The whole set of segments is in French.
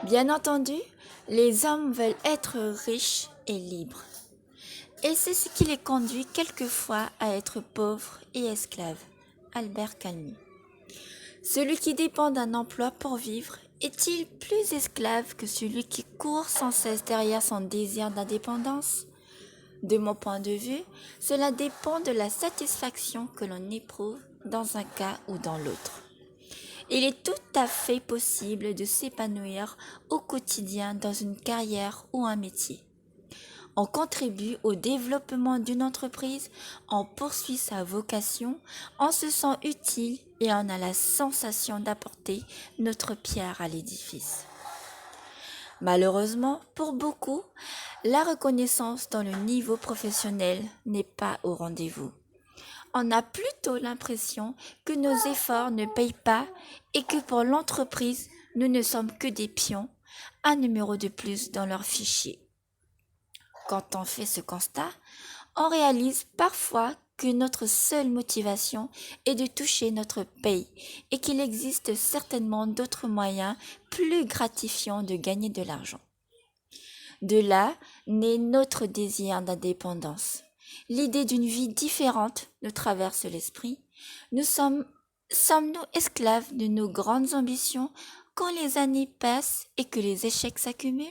Bien entendu, les hommes veulent être riches et libres. Et c'est ce qui les conduit quelquefois à être pauvres et esclaves. Albert Camus. Celui qui dépend d'un emploi pour vivre est-il plus esclave que celui qui court sans cesse derrière son désir d'indépendance? De mon point de vue, cela dépend de la satisfaction que l'on éprouve dans un cas ou dans l'autre. Il est tout à fait possible de s'épanouir au quotidien dans une carrière ou un métier. On contribue au développement d'une entreprise, on poursuit sa vocation, on se sent utile et on a la sensation d'apporter notre pierre à l'édifice. Malheureusement, pour beaucoup, la reconnaissance dans le niveau professionnel n'est pas au rendez-vous. On a plutôt l'impression que nos efforts ne payent pas et que pour l'entreprise, nous ne sommes que des pions, un numéro de plus dans leur fichier. Quand on fait ce constat, on réalise parfois que notre seule motivation est de toucher notre paye et qu'il existe certainement d'autres moyens plus gratifiants de gagner de l'argent. De là naît notre désir d'indépendance. L'idée d'une vie différente nous traverse l'esprit. Sommes-nous esclaves de nos grandes ambitions quand les années passent et que les échecs s'accumulent?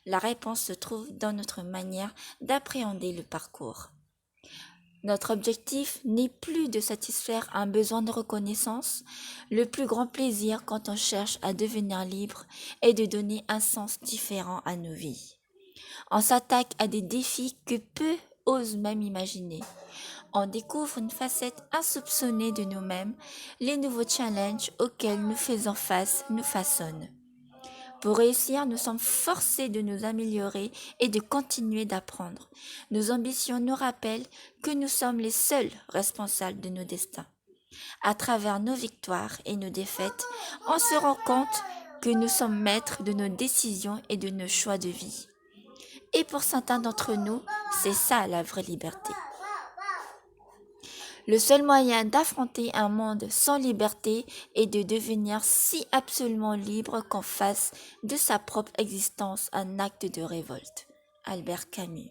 La réponse se trouve dans notre manière d'appréhender le parcours. Notre objectif n'est plus de satisfaire un besoin de reconnaissance. Le plus grand plaisir quand on cherche à devenir libre est de donner un sens différent à nos vies. On s'attaque à des défis que peu osent même imaginer. On découvre une facette insoupçonnée de nous-mêmes. Les nouveaux challenges auxquels nous faisons face nous façonnent. Pour réussir, nous sommes forcés de nous améliorer et de continuer d'apprendre. Nos ambitions nous rappellent que nous sommes les seuls responsables de nos destins. À travers nos victoires et nos défaites, on se rend compte que nous sommes maîtres de nos décisions et de nos choix de vie. Et pour certains d'entre nous, c'est ça la vraie liberté. Le seul moyen d'affronter un monde sans liberté est de devenir si absolument libre qu'on fasse de sa propre existence un acte de révolte. Albert Camus.